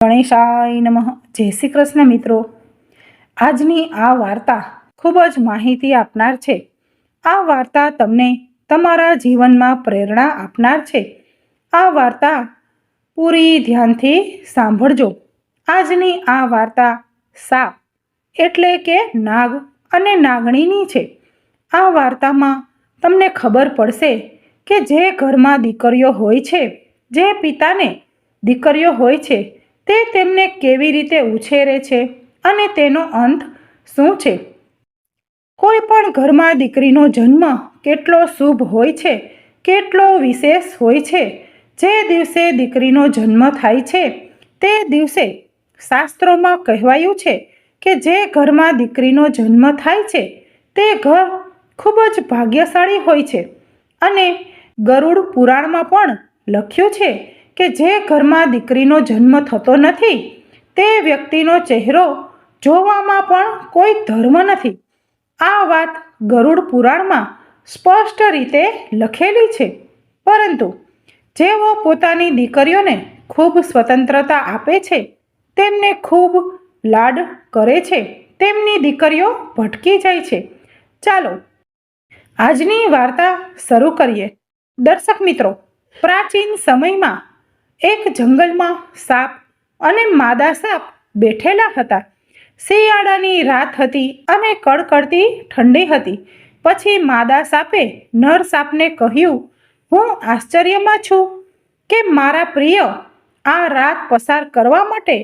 ગણેશાય નમઃ. જય શ્રી કૃષ્ણ મિત્રો. આજની આ વાર્તા ખૂબ જ માહિતી આપનાર છે. આ વાર્તા તમને તમારા જીવનમાં પ્રેરણા આપનાર છે. આ વાર્તા પૂરી ધ્યાનથી સાંભળજો. આજની આ વાર્તા સાપ એટલે કે નાગ અને નાગણીની છે. આ વાર્તામાં તમને ખબર પડશે કે જે ઘરમાં દીકરીઓ હોય છે, જે પિતાને દીકરીઓ હોય છે, તે તેમને કેવી રીતે ઉછેરે છે અને તેનો અંત શું છે. કોઈ પણ ઘરમાં દીકરીનો જન્મ કેટલો શુભ હોય છે, કેટલો વિશેષ હોય છે. જે દિવસે દીકરીનો જન્મ થાય છે તે દિવસે શાસ્ત્રોમાં કહેવાયું છે કે જે ઘરમાં દીકરીનો જન્મ થાય છે તે ઘર ખૂબ જ ભાગ્યશાળી હોય છે. અને ગરુડ પુરાણમાં પણ લખ્યું છે કે જે ઘરમાં દીકરીનો જન્મ થતો નથી તે વ્યક્તિનો ચહેરો જોવામાં પણ કોઈ ધર્મ નથી. આ વાત ગરુડ પુરાણમાં સ્પષ્ટ રીતે લખેલી છે. પરંતુ જેઓ પોતાની દીકરીઓને ખૂબ સ્વતંત્રતા આપે છે, તેમને ખૂબ લાડ કરે છે, તેમની દીકરીઓ ભટકી જાય છે. ચાલો આજની વાર્તા શરૂ કરીએ. દર્શક મિત્રો, પ્રાચીન સમયમાં એક જંગલમાં સાપ અને માદા સાપ બેઠેલા હતા. શિયાળાની રાત હતી અને કડકડતી ઠંડી હતી. પછી માદા સાપે નર સાપને કહ્યું, હું આશ્ચર્યમાં છું કે મારા પ્રિય, આ રાત પસાર કરવા માટે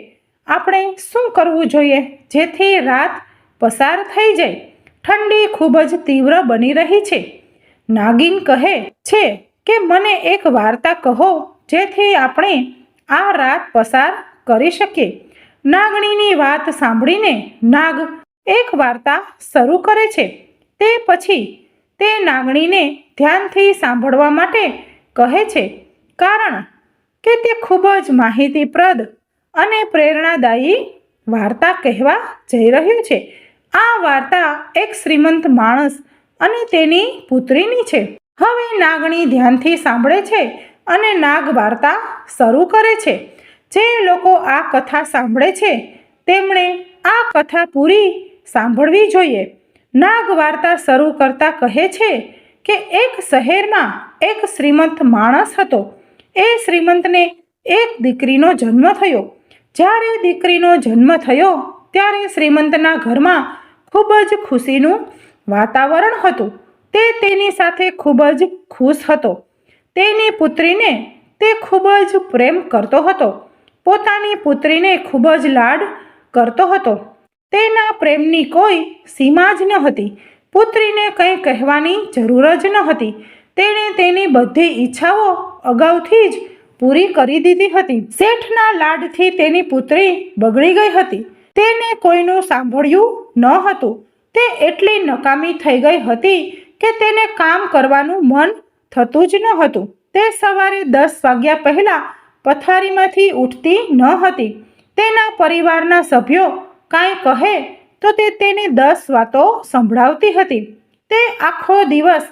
આપણે શું કરવું જોઈએ જેથી રાત પસાર થઈ જાય? ઠંડી ખૂબ જ તીવ્ર બની રહી છે. નાગિન કહે છે કે મને એક વાર્તા કહો જેથી આપણે આ રાત પસાર કરી શકીએ. નાગણીની વાત સાંભળીને નાગ એક વાર્તા શરૂ કરે છે. તે પછી તે નાગણીને ધ્યાનથી સાંભળવા માટે કહે છે, કારણ કે તે ખૂબ જ માહિતીપ્રદ અને પ્રેરણાદાયી વાર્તા કહેવા જઈ રહ્યું છે. આ વાર્તા એક શ્રીમંત માણસ અને તેની પુત્રીની છે. હવે નાગણી ધ્યાનથી સાંભળે છે અને નાગ વાર્તા શરૂ કરે છે. જે લોકો આ કથા સાંભળે છે તેમણે આ કથા પૂરી સાંભળવી જોઈએ. નાગ વાર્તા શરૂ કરતા કહે છે કે એક શહેરમાં એક શ્રીમંત માણસ હતો. એ શ્રીમંતને એક દીકરીનો જન્મ થયો. જ્યારે દીકરીનો જન્મ થયો ત્યારે શ્રીમંતના ઘરમાં ખૂબ જ ખુશીનું વાતાવરણ હતું. તે તેની સાથે ખૂબ જ ખુશ હતો. તેની પુત્રીને તે ખૂબ જ પ્રેમ કરતો હતો. પોતાની પુત્રીને ખૂબ જ લાડ કરતો હતો. તેના પ્રેમની કોઈ સીમા જ ન હતી. પુત્રીને કંઈ કહેવાની જરૂર જ ન હતી. તેણે તેની બધી ઈચ્છાઓ અગાઉથી જ પૂરી કરી દીધી હતી. શેઠના લાડથી તેની પુત્રી બગડી ગઈ હતી. તેને કોઈનું સાંભળ્યું ન હતું. તે એટલી નકામી થઈ ગઈ હતી કે તેને કામ કરવાનું મન થતું જ ન હતું. તે સવારે 10 વાગ્યા પહેલાં પથારીમાંથી ઉઠતી ન હતી. તેના પરિવારના સભ્યો કાંઈ કહે તો તે તેને 10 વાતો સંભળાવતી હતી. તે આખો દિવસ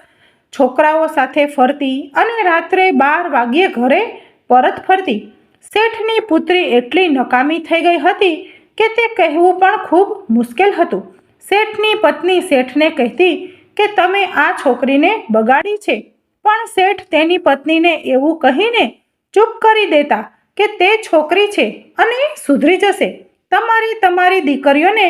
છોકરાઓ સાથે ફરતી અને રાત્રે 12 વાગ્યે ઘરે પરત ફરતી. શેઠની પુત્રી એટલી નકામી થઈ ગઈ હતી કે તે કહેવું પણ ખૂબ મુશ્કેલ હતું. શેઠની પત્ની શેઠને કહેતી કે તમે આ છોકરીને બગાડી છે, પણ શેઠ તેની પત્નીને એવું કહીને ચૂપ કરી દેતા કે તે છોકરી છે અને સુધરી જશે. તમારે તમારી દીકરીઓને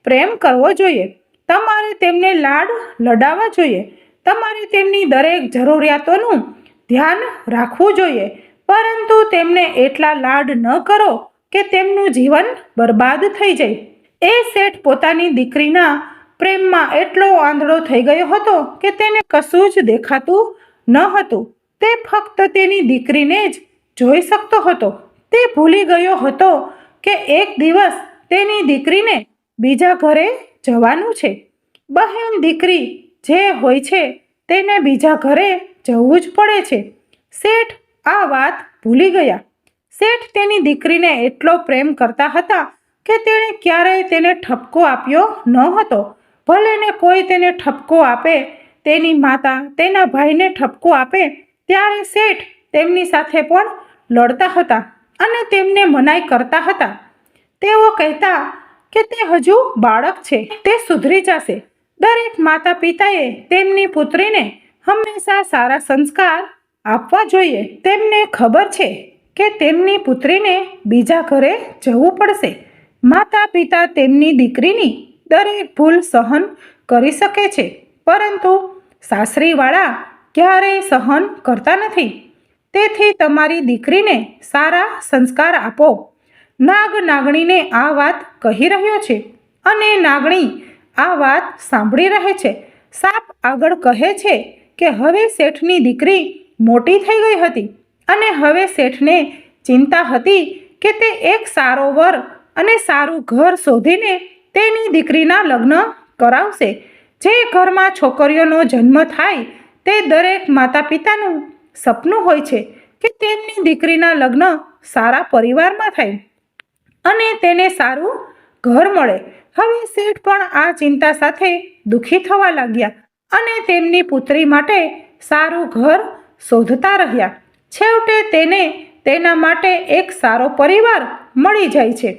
પ્રેમ કરવો જોઈએ. તમારે તેમને લાડ લડાવવા જોઈએ. તમારે તેમની દરેક જરૂરિયાતોનું ધ્યાન રાખવું જોઈએ, પરંતુ તેમને એટલા લાડ ન કરો કે તેમનું જીવન બરબાદ થઈ જાય. એ શેઠ પોતાની દીકરીના પ્રેમમાં એટલો આંધળો થઈ ગયો હતો કે તેને કશું જ દેખાતું ન હતું. તે ફક્ત તેની દીકરીને જ જોઈ શકતો હતો. તે ભૂલી ગયો હતો કે એક દિવસ તેની દીકરીને બીજા ઘરે જવાનું છે. બહેન દીકરી જે હોય છે તેને બીજા ઘરે જવું જ પડે છે. શેઠ આ વાત ભૂલી ગયા. શેઠ તેની દીકરીને એટલો પ્રેમ કરતા હતા કે તેણે ક્યારેય તેને ઠપકો આપ્યો ન હતો. ભલે ને કોઈ તેને ઠપકો આપે, તેની માતા તેના ભાઈને ઠપકો આપે ત્યારે શેઠ તેમની સાથે પણ લડતા હતા. અને તેમને મનાઈ કરતા હતા. તેઓ કહેતા કે તે હજુ બાળક છે, તે સુધરી જશે. દરેક માતા પિતાએ તેમની પુત્રીને હંમેશા સારા સંસ્કાર આપવા જોઈએ. તેમને ખબર છે કે તેમની પુત્રીને બીજા ઘરે જવું પડશે. માતા પિતા તેમની દીકરીની દરેક ભૂલ સહન કરી શકે છે, પરંતુ સાસરીવાળા ક્યારેય સહન કરતા નથી. તેથી તમારી દીકરીને સારા સંસ્કાર આપો. નાગ નાગણીને આ વાત કહી રહ્યો છે અને નાગણી આ વાત સાંભળી રહે છે. સાપ આગળ કહે છે કે હવે શેઠની દીકરી મોટી થઈ ગઈ હતી અને હવે શેઠને ચિંતા હતી કે તે એક સારો વર અને સારું ઘર શોધીને તેની દીકરીના લગ્ન કરાવશે. જે ઘરમાં છોકરીઓનો જન્મ થાય તે દરેક માતા પિતાનું સપનું હોય છે કે તેમની દીકરીના લગ્ન સારા પરિવારમાં થાય અને તેને સારું ઘર મળે. હવે શેઠ પણ આ ચિંતા સાથે દુઃખી થવા લાગ્યા અને તેમની પુત્રી માટે સારું ઘર શોધતા રહ્યા. છેવટે તેને તેના માટે એક સારો પરિવાર મળી જાય છે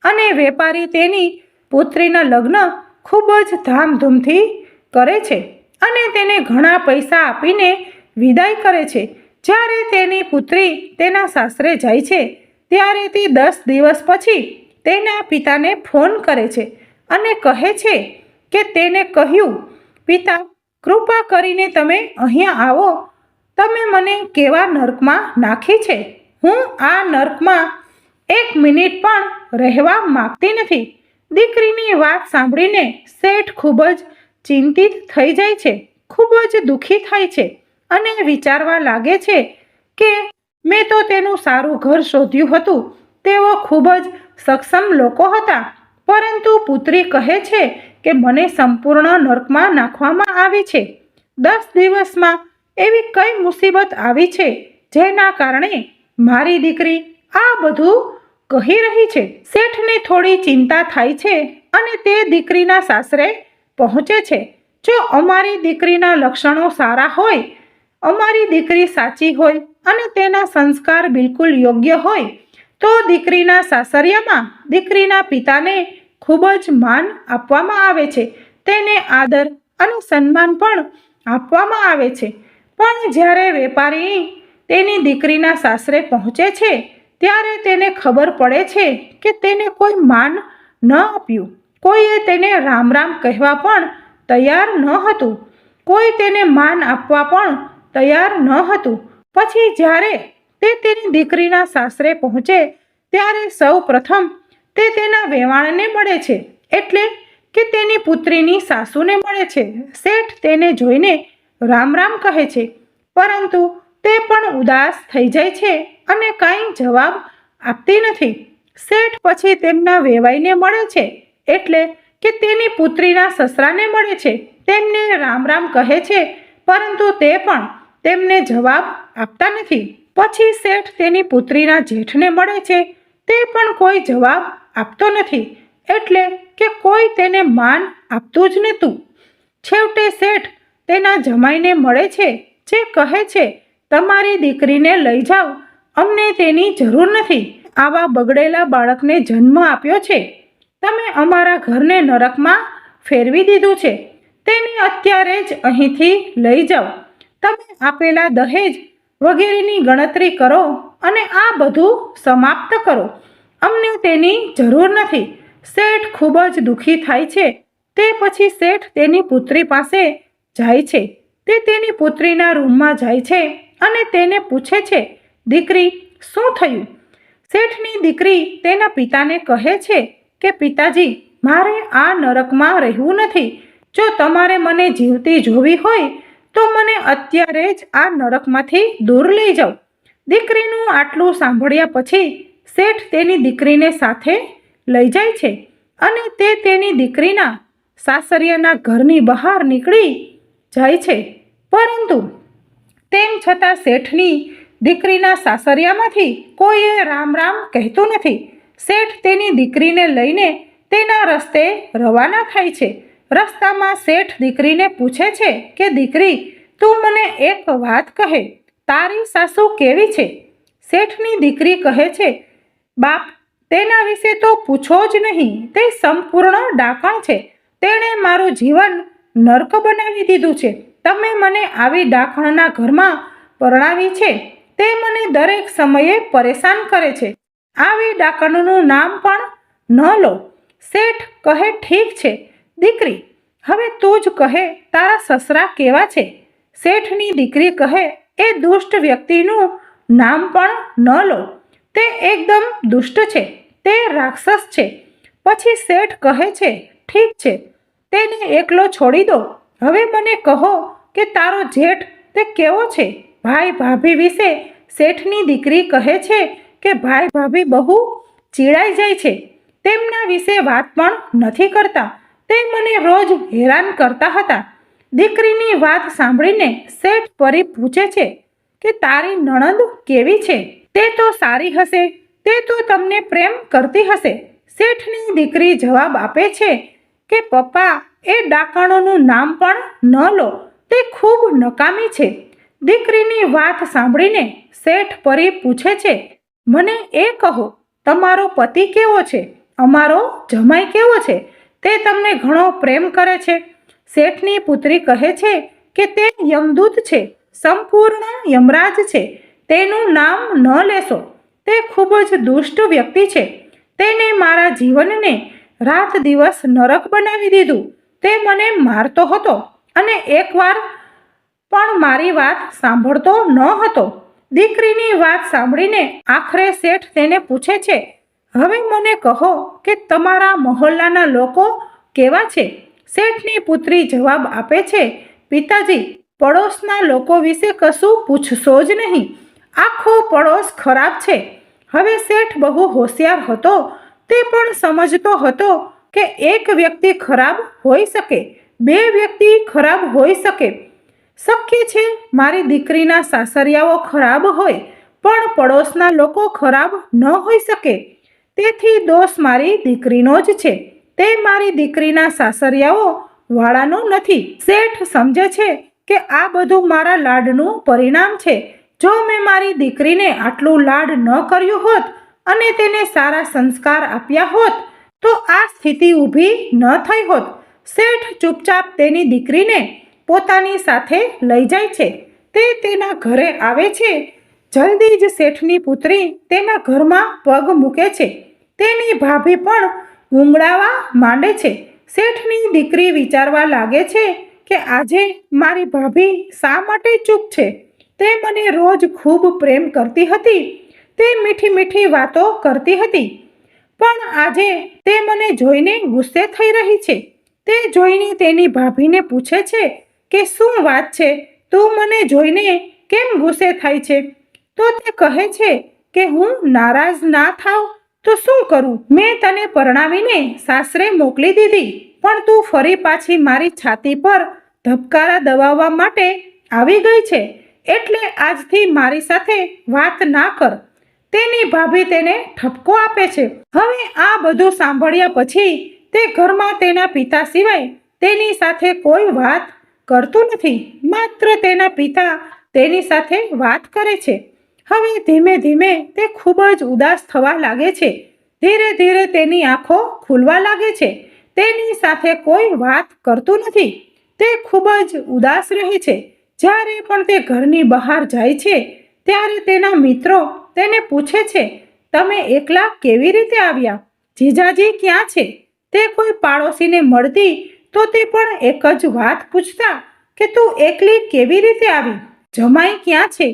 અને વેપારી તેની પુત્રીના લગ્ન ખૂબ જ ધામધૂમથી કરે છે અને તેને ઘણા પૈસા આપીને વિદાય કરે છે. જ્યારે તેની પુત્રી તેના સાસરે જાય છે ત્યારે તે 10 દિવસ પછી તેના પિતાને ફોન કરે છે અને કહે છે કે તેને કહ્યું, પિતા, કૃપા કરીને તમે અહીંયા આવો. તમે મને કેવા નર્કમાં નાખી છે. હું આ નર્કમાં 1 મિનિટ પણ રહેવા માંગતી નથી. દીકરીની વાત સાંભળીને શેઠ ખૂબ જ ચિંતિત થઈ જાય છે, ખૂબ જ દુઃખી થાય છે અને વિચારવા લાગે છે કે મેં તો તેનું સારું ઘર શોધ્યું હતું. તેઓ ખૂબ જ સક્ષમ લોકો હતા, પરંતુ પુત્રી કહે છે કે મને સંપૂર્ણ નર્કમાં નાખવામાં આવી છે. 10 દિવસમાં એવી કઈ મુસીબત આવી છે જેના કારણે મારી દીકરી આ બધું કહી રહી છે. શેઠને થોડી ચિંતા થાય છે અને તે દીકરીના સાસરે પહોંચે છે. જો અમારી દીકરીના લક્ષણો સારા હોય, અમારી દીકરી સાચી હોય અને તેના સંસ્કાર બિલકુલ યોગ્ય હોય તો દીકરીના સાસરિયામાં દીકરીના પિતાને ખૂબ જ માન આપવામાં આવે છે. તેને આદર અને સન્માન પણ આપવામાં આવે છે. પણ જ્યારે વેપારી તેની દીકરીના સાસરે પહોંચે છે ત્યારે તેને ખબર પડે છે કે તેને કોઈ માન ન આપ્યું. કોઈએ તેને રામ રામ કહેવા પણ તૈયાર ન હતું. કોઈ તેને માન આપવા પણ તૈયાર ન હતું. પછી જ્યારે તે તેની દીકરીના સાસરે પહોંચે ત્યારે સૌ પ્રથમ તે તેના વેવાણને મળે છે, એટલે કે તેની પુત્રીની સાસુને મળે છે. શેઠ તેને જોઈને રામ રામ કહે છે, પરંતુ તે પણ ઉદાસ થઈ જાય છે અને કાંઈ જવાબ આપતી નથી. શેઠ પછી તેમના વેવાઈને મળે છે, એટલે કે તેની પુત્રીના સસરાને મળે છે. તેમને રામ રામ કહે છે, પરંતુ તે પણ તેમને જવાબ આપતા નથી. પછી શેઠ તેની પુત્રીના જેઠને મળે છે. તે પણ કોઈ જવાબ આપતો નથી, એટલે કે કોઈ તેને માન આપતું જ નહોતું. છેવટે શેઠ તેના જમાઈને મળે છે, જે કહે છે, તમારી દીકરીને લઈ જાઓ, અમને તેની જરૂર નથી. આવા બગડેલા બાળકને જન્મ આપ્યો છે. તમે અમારા ઘરને નરકમાં ફેરવી દીધું છે. તેને અત્યારે જ અહીંથી લઈ જાઓ. તમે આપેલા દહેજ વગેરેની ગણતરી કરો અને આ બધું સમાપ્ત કરો. અમને તેની જરૂર નથી. શેઠ ખૂબ જ દુઃખી થાય છે. તે પછી શેઠ તેની પુત્રી પાસે જાય છે. તે તેની પુત્રીના રૂમમાં જાય છે અને તેને પૂછે છે, દીકરી, શું થયું? શેઠની દીકરી તેના પિતાને કહે છે કે પિતાજી, મારે આ નરકમાં રહેવું નથી. જો તમારે મને જીવતી જોવી હોય તો મને અત્યારે જ આ નરકમાંથી દૂર લઈ જાઓ. દીકરીનું આટલું સાંભળ્યા પછી શેઠ તેની દીકરીને સાથે લઈ જાય છે અને તે તેની દીકરીના સાસરિયાના ઘરની બહાર નીકળી જાય છે. પરંતુ તેમ છતાં શેઠની દીકરીના સાસરિયામાંથી કોઈએ રામ રામ કહેતું નથી. શેઠ તેની દીકરીને લઈને તેના રસ્તે રવાના થાય છે. રસ્તામાં શેઠ દીકરીને પૂછે છે કે દીકરી, તું મને એક વાત કહે, તારી સાસુ કેવી છે? શેઠની દીકરી કહે છે બાપ, તેના વિશે તો પૂછો જ નહીં. તે સંપૂર્ણ ડાકણ છે. તેણે મારું જીવન નર્ક બનાવી દીધું છે. તમે મને આવી ડાકણના ઘરમાં પરણાવી છે. તે મને દરેક સમયે પરેશાન કરે છે. આવી ડાકણનું નામ પણ ન લો. શેઠ કહે, ઠીક છે દીકરી, હવે તું જ કહે તારા સસરા કેવા છે? શેઠની દીકરી કહે, એ દુષ્ટ વ્યક્તિનું નામ પણ ન લો. તે એકદમ દુષ્ટ છે. તે રાક્ષસ છે. પછી શેઠ કહે છે, ઠીક છે, તેને એકલો છોડી દો. હવે મને કહો કે તારો જેઠ તે કેવો છે? ભાઈ ભાભી વિશે શેઠની દીકરી કહે છે કે ભાઈ ભાભી બહુ ચીડાઈ જાય છે. તેમના વિશે વાત પણ નથી કરતા. તે મને રોજ હેરાન કરતા હતા. દીકરીની વાત સાંભળીને શેઠ ફરી પૂછે છે કે તારી નણંદ કેવી છે? તે તો સારી હશે. તે તો તમને પ્રેમ કરતી હશે. શેઠની દીકરી જવાબ આપે છે કે પપ્પા, એ ડાકણોનું નામ પણ ન લો. તે ખૂબ નકામી છે. દીકરીની વાત સાંભળીને શેઠ ફરી પૂછે છે, મને એ કહો, તમારો પતિ કેવો છે? અમારો જમાઈ કેવો છે? તે તમને ઘણો પ્રેમ કરે છે? શેઠની પુત્રી કહે છે કે તે યમદૂત છે, સંપૂર્ણ યમરાજ છે. તેનું નામ ન લેશો. તે ખૂબ જ દુષ્ટ વ્યક્તિ છે. તેને મારા જીવનને રાત દિવસ નરક બનાવી દીધું. તે મને મારતો હતો અને એકવાર પણ મારી વાત સાંભળતો ન હતો. દીકરીની વાત સાંભળીને આખરે શેઠ તેને પૂછે છે, હવે મને કહો કે તમારા મહોલ્લાના લોકો કેવા છે? શેઠની પુત્રી જવાબ આપે છે, પિતાજી, પડોશના લોકો વિશે કશું પૂછશો જ નહીં. આખો પડોશ ખરાબ છે. હવે શેઠ બહુ હોશિયાર હતો. તે પણ સમજતો હતો કે એક વ્યક્તિ ખરાબ હોઈ શકે, બે વ્યક્તિ ખરાબ હોઈ શકે. શક્ય છે મારી દીકરીના સાસરિયાઓ ખરાબ હોય, પણ પડોશના લોકો ખરાબ ન હોઈ શકે. તેથી દોષ મારી દીકરીનો જ છે. તે મારી દીકરીના સાસરિયાઓ વાળાનો નથી. શેઠ સમજે છે કે આ બધું મારા લાડનું પરિણામ છે. જો મેં મારી દીકરીને આટલું લાડ ન કર્યું હોત અને તેને સારા સંસ્કાર આપ્યા હોત તો આ સ્થિતિ ઊભી ન થઈ હોત. શેઠ ચૂપચાપ તેની દીકરીને પોતાની સાથે લઈ જાય છે. તે તેના ઘરે આવે છે. જલ્દી જ શેઠની પુત્રી તેના ઘરમાં પગ મૂકે છે. તેની ભાભી પણ ગુંગળાવા માંડે છે. શેઠની દીકરી વિચારવા લાગે છે કે આજે મારી ભાભી શા માટે ચૂપ છે? તે મને રોજ ખૂબ પ્રેમ કરતી હતી. તે મીઠી મીઠી વાતો કરતી હતી, પણ આજે તે મને જોઈને ગુસ્સે થઈ રહી છે. તે જોઈને તેની ભાભીને પૂછે છે કે શું વાત છે? તું મને જોઈને કેમ ગુસ્સે થાય છે? તો તે કહે છે કે હું નારાજ ના થાવ તો શું કરું? મેં તને પરણાવીને સાસરે મોકલી દીધી, પણ તું ફરી પાછી મારી છાતી પર ધબકારા દબાવવા માટે આવી ગઈ છે. એટલે આજથી મારી સાથે વાત ના કર. તેની ભાભી તેને ઠપકો આપે છે. હવે આ બધું સાંભળ્યા પછી તે ઘરમાં તેના પિતા સિવાય તેની સાથે કોઈ વાત કરતું નથી. માત્ર તેના પિતા તેની સાથે વાત કરે છે. હવે ધીમે ધીમે તે ખૂબ જ ઉદાસ થવા લાગે છે. ધીરે ધીરે તેની આંખો ખુલવા લાગે છે. તેની સાથે કોઈ વાત કરતું નથી. તે ખૂબ જ ઉદાસ રહે છે. જ્યારે પણ તે ઘરની બહાર જાય છે ત્યારે તેના મિત્રો તેને પૂછે છે, તમે એકલા કેવી રીતે આવ્યા? જીજાજી ક્યાં છે? તે કોઈ પાડોશીને મળતી તો તે પણ એક જ વાત પૂછતા કે તું એકલી કેવી રીતે આવી? જમાઈ ક્યાં છે?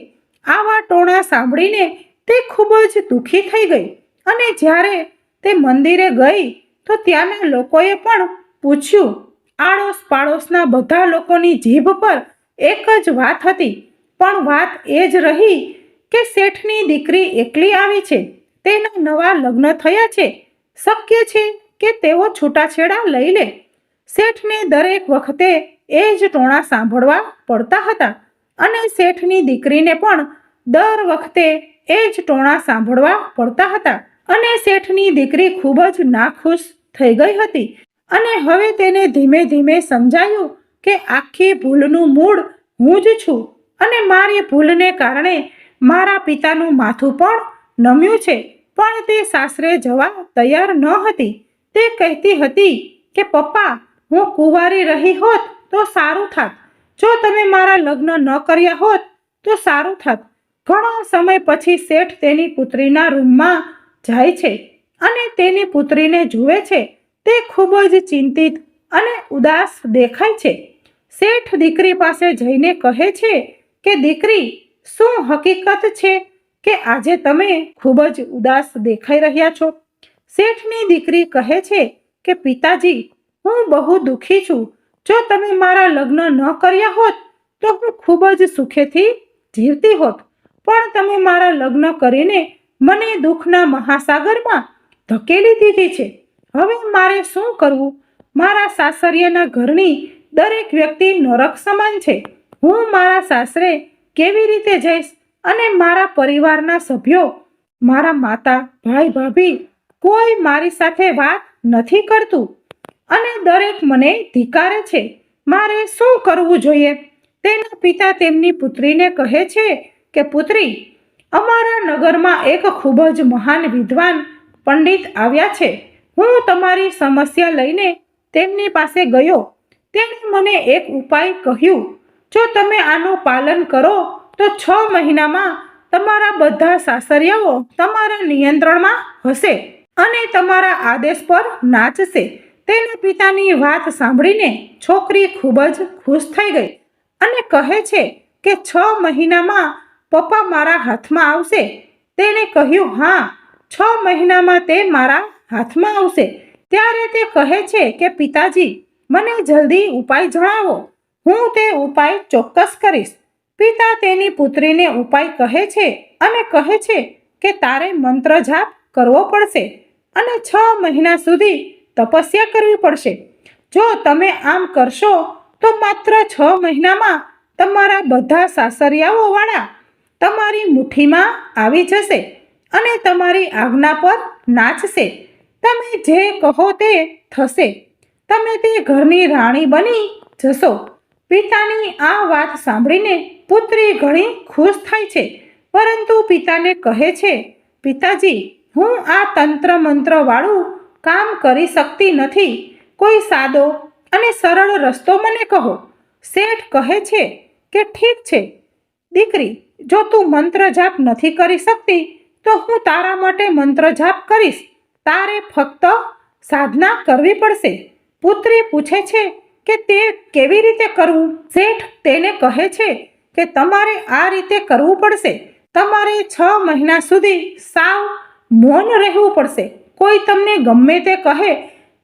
આવા ટોણા સાંભળીને તે ખૂબ જ દુઃખી થઈ ગઈ. અને જ્યારે તે મંદિરે ગઈ તો ત્યાંના લોકોએ પણ પૂછ્યું. આડોશ પાડોશના બધા લોકોની જીભ પર એક જ વાત હતી, પણ વાત એ જ રહી કે શેઠની દીકરી એકલી આવી છે. તેના નવા લગ્ન થયા છે. શક્ય છે કે તેઓ છૂટાછેડા લઈ લે. શેઠને દરેક વખતે એ જ ટોણા સાંભળવા પડતા હતા અને શેઠની દીકરીને પણ દર વખતે એ જ ટોણા સાંભળવા પડતા હતા. અને શેઠની દીકરી ખૂબ જ નાખુશ થઈ ગઈ હતી. અને હવે તેને ધીમે ધીમે સમજાયું કે આખી ભૂલનું મૂળ હું જ છું અને મારી ભૂલને કારણે મારા પિતાનું માથું પણ નમ્યું છે. પણ તે સાસરે જવા તૈયાર ન હતી. તે કહેતી હતી કે પપ્પા, હું કુંવારી રહી હોત તો સારું થાત. જો તમે મારા લગ્ન ન કર્યા હોત તો સારું થાત. ઘણા સમય પછી શેઠ તેની પુત્રીના રૂમમાં જાય છે અને તેની પુત્રીને જુએ છે. તે ખૂબ જ ચિંતિત અને ઉદાસ દેખાય છે. શેઠ દીકરી પાસે જઈને કહે છે કે દીકરી, શું હકીકત છે કે આજે તમે ખૂબ જ ઉદાસ દેખાઈ રહ્યા છો? શેઠની દીકરી કહે છે કે પિતાજી, હું બહુ દુઃખી છું. જો તમે મારા લગ્ન ન કર્યા હોત તો હું ખૂબ જ સુખેથી જીવતી હોત, પણ તમે મારા લગ્ન કરીને મને દુઃખના મહાસાગરમાં ધકેલી દીધી છે. હવે મારે શું કરવું? મારા સાસરિયાના ઘરની દરેક વ્યક્તિ નરક સમાન છે. હું મારા સાસરે કેવી રીતે જઈશ? અને મારા પરિવારના સભ્યો, મારા માતા, ભાઈ, ભાભી, કોઈ મારી સાથે વાત નથી કરતું અને દરેક મને ધિક્કારે છે. મારે શું કરવું જોઈએ? તેના પિતા તેમની પુત્રીને કહે છે કે પુત્રી, અમારા નગરમાં એક ખૂબ જ મહાન વિદ્વાન પંડિત આવ્યા છે. હું તમારી સમસ્યા લઈને તેમની પાસે ગયો. તેણે મને એક ઉપાય કહ્યું. જો તમે આનું પાલન કરો તો 6 મહિનામાં તમારા બધા સાસરિયાઓ તમારા નિયંત્રણમાં હશે અને તમારા આદેશ પર નાચશે. તેના પિતાની વાત સાંભળીને છોકરી ખૂબ જ ખુશ થઈ ગઈ અને કહે છે કે 6 મહિનામાં પપ્પા મારા હાથમાં આવશે. તેણે કહ્યું, હા, 6 મહિનામાં તે મારા હાથમાં આવશે. ત્યારે તે કહે છે કે પિતાજી, મને જલ્દી ઉપાય જણાવો. હું તે ઉપાય ચોક્કસ કરીશ. પિતા તેની પુત્રીને ઉપાય કહે છે અને કહે છે કે તારે મંત્ર જાપ કરવો પડશે અને 6 મહિના સુધી તપસ્યા કરવી પડશે. જો તમે આમ કરશો તો માત્ર 6 મહિનામાં તમારા બધા સાસરિયાઓવાળા તમારી મુઠ્ઠીમાં આવી જશે અને તમારી આજ્ઞા પર નાચશે. તમે જે કહો તે થશે. તમે તે ઘરની રાણી બની જશો. પિતાની આ વાત સાંભળીને પુત્રી ઘણી ખુશ થાય છે, પરંતુ પિતાને કહે છે, પિતાજી, હું આ તંત્ર મંત્ર વાળું કામ કરી શકતી નથી. કોઈ સાદો અને સરળ રસ્તો મને કહો. શેઠ કહે છે કે ઠીક છે દીકરી, જો તું મંત્ર જાપ નથી કરી શકતી તો હું તારા માટે મંત્ર જાપ કરીશ. તારે ફક્ત સાધના કરવી પડશે. પુત્રી પૂછે છે કે તે કેવી રીતે કરવું? શેઠ તેને કહે છે કે તમારે આ રીતે કરવું પડશે. તમારે 6 મહિના સુધી સાવ મૌન રહેવું પડશે. કોઈ તમને ગમે તે કહે,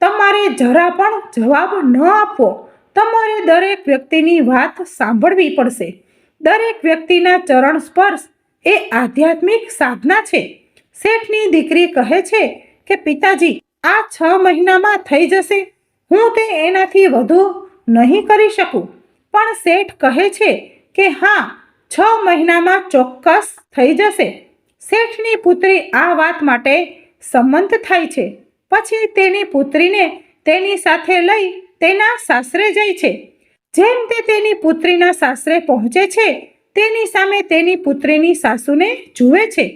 તમારે જરા પણ જવાબ ન આપવો. તમારે દરેક વ્યક્તિની વાત સાંભળવી પડશે. દરેક વ્યક્તિના ચરણ સ્પર્શ એ આધ્યાત્મિક સાધના છે. શેઠની દીકરી કહે છે કે પિતાજી, આ 6 મહિનામાં થઈ જશે. હું તે એનાથી વધુ નહીં કરી શકું. પણ શેઠ કહે છે કે હા, 6 મહિનામાં ચોક્કસ થઈ જશે. શેઠની પુત્રી આ વાત માટે સંમત થાય છે. પછી તેની પુત્રીને તેની સાથે લઈ તેના સાસરે જાય છે. જેમ તે તેની પુત્રીના સાસરે પહોંચે છે, તેની સામે તેની પુત્રીની સાસુને જુએ છે.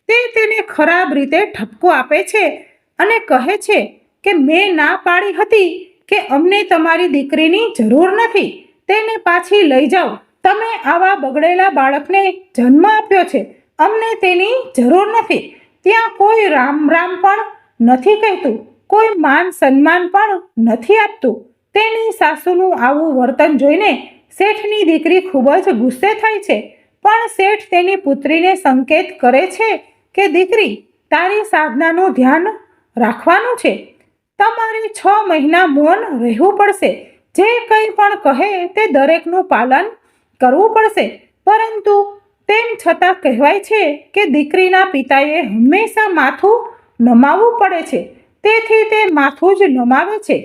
તે તેને ખરાબ રીતે ઠપકો આપે છે અને કહે છે કે મેં ના પાડી હતી કે અમને તમારી દીકરીની જરૂર નથી. તેને પાછી લઈ જાઓ. તમે આવા બગડેલા બાળકને જન્મ આપ્યો છે. અમને તેની જરૂર નથી. ત્યાં કોઈ રામ રામ પણ નથી કહેતું, કોઈ માન સન્માન પણ નથી આપતું. તેની સાસુનું આવું વર્તન જોઈને શેઠની દીકરી ખૂબ જ ગુસ્સે થાય છે. પણ શેઠ તેની પુત્રીને સંકેત કરે છે કે દીકરી, તારી સાધનાનું ધ્યાન રાખવાનું છે. તમારે 6 મહિના મૌન રહેવું પડશે. જે કંઈ પણ કહે તે દરેકનું પાલન કરવું પડશે. પરંતુ તેમ છતાં કહેવાય છે કે દીકરીના પિતાએ હંમેશા માથું નમાવવું પડે છે. તેથી તે માથું જ નમાવે છે.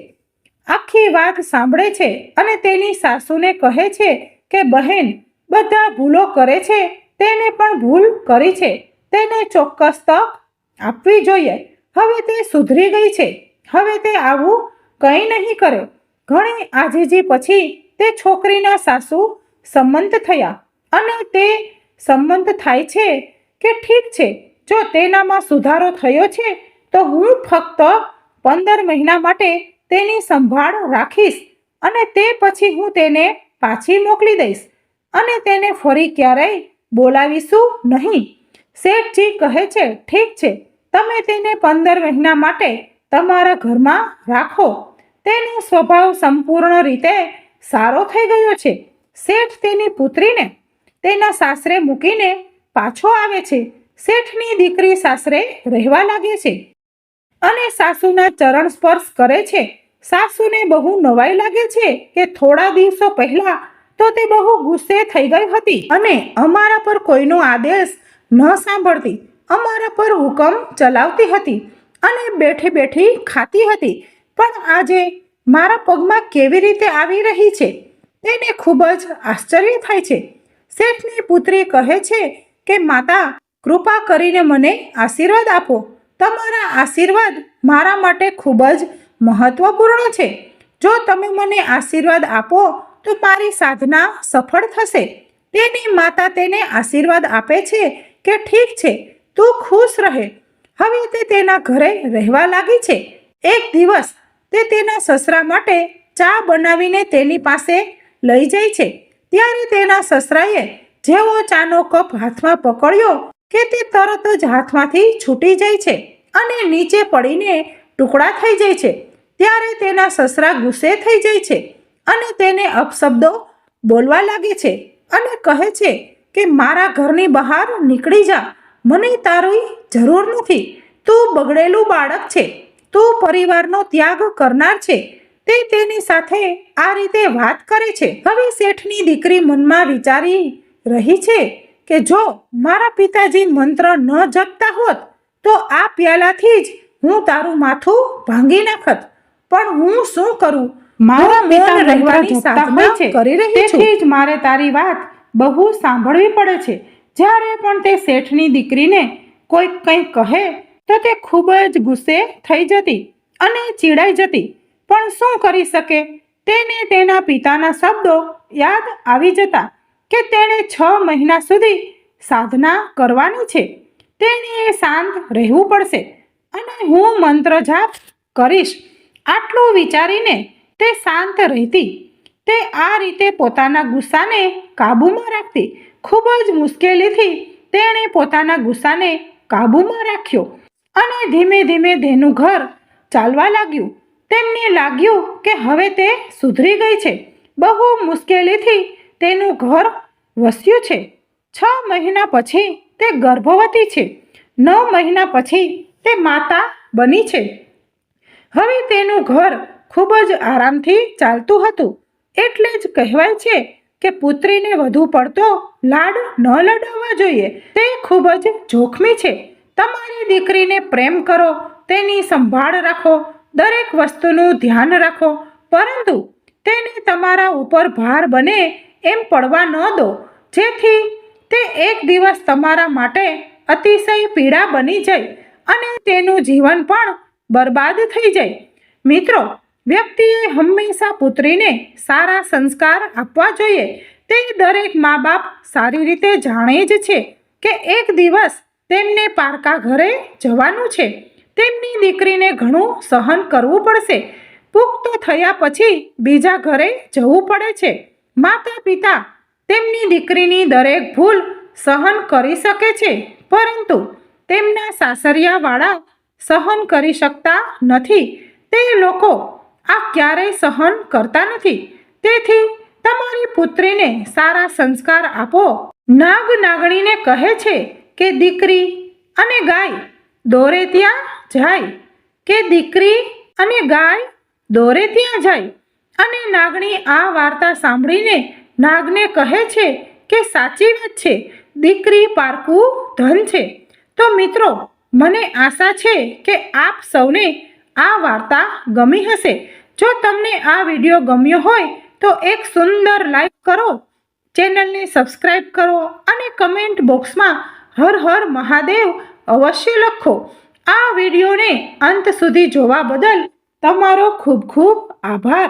આખી વાત સાંભળે છે અને તેની સાસુને કહે છે કે બહેન, બધા ભૂલો કરે છે. તેને પણ ભૂલ કરી છે. તેને ચોક્કસ તક આપવી જોઈએ. હવે તે સુધરી ગઈ છે. હવે તે આવું કંઈ નહીં કરે. ઘણી આજીજી પછી તે છોકરીના સાસુ સંમત થયા અને તે સંમત થાય છે કે ઠીક છે, જો તેનામાં સુધારો થયો છે તો હું ફક્ત 15 મહિના માટે તેની સંભાળ રાખીશ અને તે પછી હું તેને પાછી મોકલી દઈશ અને તેને ફરી ક્યારેય બોલાવીશું નહીં. શેઠજી કહે છે, ઠીક છે, તમે તેને 15 મહિના માટે તમારા ઘરમાં રાખો. તેનો સ્વભાવ સંપૂર્ણ રીતે સારો થઈ ગયો છે. શેઠ તેની પુત્રીને તેના સાસરે મૂકીને પાછો આવે છે. શેઠની દીકરી સાસરે રહેવા લાગે છે અને સાસુના ચરણ સ્પર્શ કરે છે. સાસુને બહુ નવાઈ લાગે છે કે થોડા દિવસો પહેલા તો તે બહુ ગુસ્સે થઈ ગઈ હતી અને અમારા પર કોઈનો આદેશ ન સાંભળતી, અમારા પર હુકમ ચલાવતી હતી અને બેઠી બેઠી ખાતી હતી. પણ આજે મારા પગમાં કેવી રીતે આવી રહી છે તેને ખૂબ જ આશ્ચર્ય થાય છે. શેઠની પુત્રી કહે છે કે માતા, કૃપા કરીને મને આશીર્વાદ આપો. તમારા આશીર્વાદ મારા માટે ખૂબ જ મહત્વપૂર્ણ છે. જો તમે મને આશીર્વાદ આપો તો મારી સાધના સફળ થશે. તેની માતા તેને આશીર્વાદ આપે છે કે ઠીક છે, તું ખુશ રહે. હવે તે તેના ઘરે રહેવા લાગી છે. એક દિવસ તે તેના સસરા માટે ચા બનાવીને તેની પાસે લઈ જાય છે. ત્યારે તેના સસરાએ જેવો ચાનો કપ હાથમાં પકડ્યો કે તે તરત જ હાથમાંથી છૂટી જાય છે અને નીચે પડીને ટુકડા થઈ જાય છે. ત્યારે તેના સસરા ગુસ્સે થઈ જાય છે અને તેને અપશબ્દો બોલવા લાગે છે અને કહે છે કે મારા ઘરની બહાર નીકળી જા, મને તારી જરૂર નથી. તું બગડેલું બાળક છે, તું પરિવારનો ત્યાગ કરનાર છે. તે તેની સાથે આ રીતે વાત કરે છે. હવે શેઠની દીકરી મનમાં વિચારી રહી છે કે જો મારા પિતાજી મંત્ર ન જપતા હોત તો આ પ્યાલાથી જ હું તારું માથું ભાંગી નાખત. પણ હું શું કરું? મારા પિતા રહેવાની સાધના કરી રહી છું, તેથી જ મારે તારી વાત બહુ સાંભળવી પડે છે. જ્યારે પણ તે શેઠની દીકરીને કોઈ કંઈ કહે તો તે ખૂબ જ ગુસ્સે થઈ જતી અને ચીડાઈ જતી. પણ શું કરી શકે? તેને તેના પિતાના શબ્દો યાદ આવી જતા કે તેણે 6 મહિના સુધી સાધના કરવાની છે. તેણે શાંત રહેવું પડશે અને હું મંત્ર જાપ કરીશ. આટલું વિચારીને તે શાંત રહેતી. તે આ રીતે પોતાના ગુસ્સાને કાબૂમાં રાખતી. ખૂબ જ મુશ્કેલીથી તેણે પોતાના ગુસ્સાને કાબૂમાં રાખ્યો અને ધીમે ધીમે તેનું ઘર ચાલવા લાગ્યું. તેમને લાગ્યું કે હવે તે સુધરી ગઈ છે. બહુ મુશ્કેલીથી તેનું ઘર વસ્યું છે. 6 મહિના પછી તે ગર્ભવતી છે. 9 મહિના પછી તે માતા બની છે. હવે તેનું ઘર ખૂબ જ આરામથી ચાલતું હતું. એટલે જ કહેવાય છે કે પુત્રીને વધુ પડતો લાડ ન લડાવવા જોઈએ. તે ખૂબ જ જોખમી છે. તમારી દીકરીને પ્રેમ કરો, તેની સંભાળ રાખો, દરેક વસ્તુનું ધ્યાન રાખો, પરંતુ તેને તમારા ઉપર ભાર બને એમ પડવા ન દો, જેથી તે એક દિવસ તમારા માટે અતિશય પીડા બની જાય અને તેનું જીવન પણ બરબાદ થઈ જાય. મિત્રો, વ્યક્તિએ હંમેશા પુત્રીને સારા સંસ્કાર આપવા જોઈએ. તે દરેક મા બાપ સારી રીતે જાણે જ છે કે એક દિવસ તેમને પારકા ઘરે જવાનું છે. તેમની દીકરીને ઘણું સહન કરવું પડશે. પુખ્ત થયા પછી બીજા ઘરે જવું પડે છે. માતા પિતા તેમની દીકરીની દરેક ભૂલ સહન કરી શકે છે, પરંતુ તેમના સાસરિયાવાળા સહન કરી શકતા નથી. તે લોકો આ ક્યારેય સહન કરતા નથી. તેથી તમારી પુત્રીને સારા સંસ્કાર આપો. નાગ નાગણીને કહે છે કે દીકરી અને ગાય દોરે ત્યાં જાય, કે દીકરી અને ગાય દોરે ત્યાં જાય. અને નાગણી આ વાર્તા સાંભળીને નાગને કહે છે કે સાચી વાત છે, દીકરી પારકું ધન છે. તો મિત્રો, મને આશા છે કે આપ સૌને આ વાર્તા ગમી હશે. જો તમને આ વિડીયો ગમ્યો હોય તો એક સુંદર લાઈક કરો, ચેનલને સબસ્ક્રાઈબ કરો અને કમેન્ટ બોક્સમાં હર હર મહાદેવ અવશ્ય લખો. આ વિડીયોને અંત સુધી જોવા બદલ તમારો ખૂબ ખૂબ આભાર.